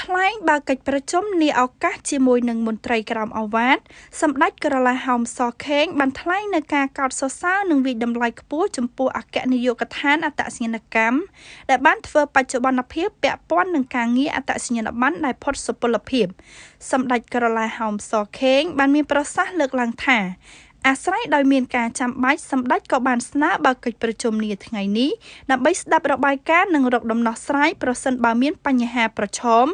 ថ្លែងបើកិច្ចប្រជុំនាឱកាសជាមួយនឹងមន្ត្រីក្រមអាវ៉ាតសម្ដេចក្រឡាហោមសខេងបានថ្លែងនៅការកោតសរសើរនិងវិតម្លៃខ្ពស់ចំពោះអគ្គនាយកដ្ឋានអត្តសញ្ញាណកម្មដែលបានធ្វើបច្ចុប្បន្នភាពពាក់ព័ន្ធនឹងការងារអត្តសញ្ញាណប័ណ្ណដែលផុតសុពលភាពសម្ដេចក្រឡាហោមសខេងបានមានប្រសាសន៍លើកឡើងថាអាស្រ័យដោយមានការចាំបាច់សម្ដេចក៏បានស្នើបើកិច្ចប្រជុំនាថ្ងៃនេះដើម្បីស្ដាប់របាយការណ៍និងរកដំណោះស្រាយប្រសិនបើមានបញ្ហាប្រឈម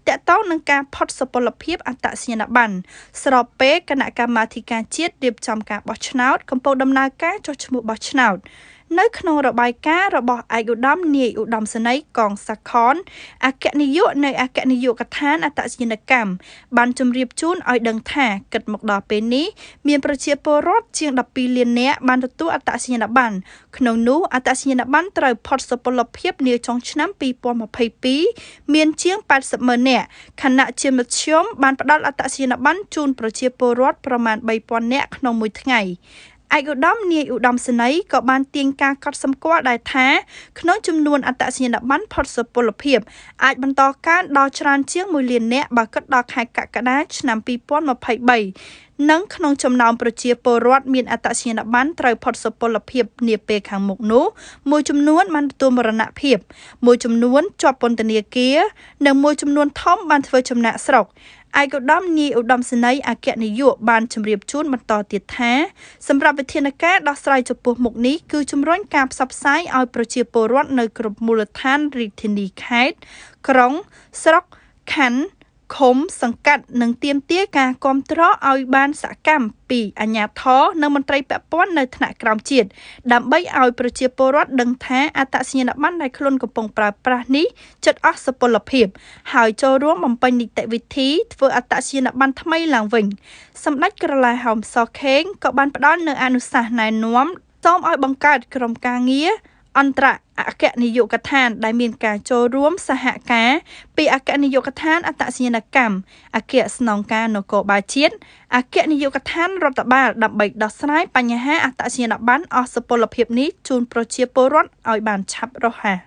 ទាក់ទងនឹងការផុតសុពលភាពអត្តសញ្ញាណប័ណ្ណស្របពេលគណៈកម្មាធិការជាតិរៀបចំការបោះឆ្នោតកំពុងដំណើរការចុះឈ្មោះបោះឆ្នោតនៅក្នុងរបាយការណ៍របស់ឯកឧត្តមនាយឧត្តមសេនីយ៍កងសាខនអគ្គនាយកនៃអគ្គនាយកដ្ឋានអត្តសញ្ញាណកម្មបានជម្រាបជូនឲ្យដឹងថាគិតមកដល់ពេលនេះមានប្រជាពលរដ្ឋជាង12លាននាក់បានទទួលអត្តសញ្ញាណប័ណ្ណក្នុងនោះអត្តសញ្ញាណប័ណ្ណត្រូវផុតសុពលភាពនាចុងឆ្នាំ2022មានជាង80,000នាក់ខណៈជាមធ្យមបានផ្ដល់អត្តសញ្ញាណប័ណ្ណជូនប្រជាពលរដ្ឋប្រមាណ3,000នាក់ក្នុងមួយថ្ងៃឯកឧត្តមនាយឧត្តមសេនីយ៍ក៏បានទាញការកត់សម្គាល់ដែរថាក្នុងចំនួនអត្តសញ្ញាណប័ណ្ណផុតសុពលភាពអាចបន្តកើនដល់ច្រើនជាង1លាននាក់បើគិតដល់ខែកក្កដាឆ្នាំ2023និងក្នុងចំណោមប្រជាពលរដ្ឋមានអត្តសញ្ញាណប័ណ្ណត្រូវផុតសុពលភាពនាពេលខាងមុខនោះមួយចំនួនបានទទួលមរណភាពមួយចំនួនជាប់ពន្ធនាគារនិងមួយចំនួនធំបានធ្វើចំណាក់ស្រុកឯកឧត្តមនាយឧត្តមសេនីយ៍អគ្គនាយកបានជម្រាបជូនបន្តទៀតថាសម្រាប់វិធានការដោះស្រាយចំពោះមុខនេះគឺជំរុញការផ្សព្វផ្សាយឲ្យប្រជាពលរដ្ឋនៅគ្រប់មូលដ្ឋានរាជធានីខេត្តក្រុងស្រុកខណ្ឌឃុំសង្កាត់និងទាមទារការគាំទ្រឲ្យបានសកម្មពីអាជ្ញាធរនិងមន្ត្រីពាក់ព័ន្ធនៅថ្នាក់ក្រោមជាតិដើម្បីឲ្យប្រជាពលរដ្ឋដឹងថាអត្តសញ្ញាណប័ណ្ណដែលខ្លួនកំពុងប្រើប្រាស់នេះជិតអស់សុពលភាពហើយចូលរួមបំពេញនីតិវិធីធ្វើអត្តសញ្ញាណប័ណ្ណថ្មីឡើងវិញសម្ដេចក្រឡាហោមសខេងក៏បានផ្ដល់នូវអនុសាសន៍ណែនាំសូមឲ្យបង្កើតក្រុមការងារអន្តរអគ្គនាយកដ្ឋានដែលមានការចូលរួមសហការពីអគ្គនាយកដ្ឋានអត្តសញ្ញាណកម្មអគ្គស្នងការនគរបាលជាតិអគ្គនាយកដ្ឋានរដ្ឋបាលដើម្បីដោះស្រាយបញ្ហាអត្តសញ្ញាណប័ណ្ណអស់សុពលភាពនេះជូនប្រជាពលរដ្ឋឲ្យបានឆាប់រហ័ស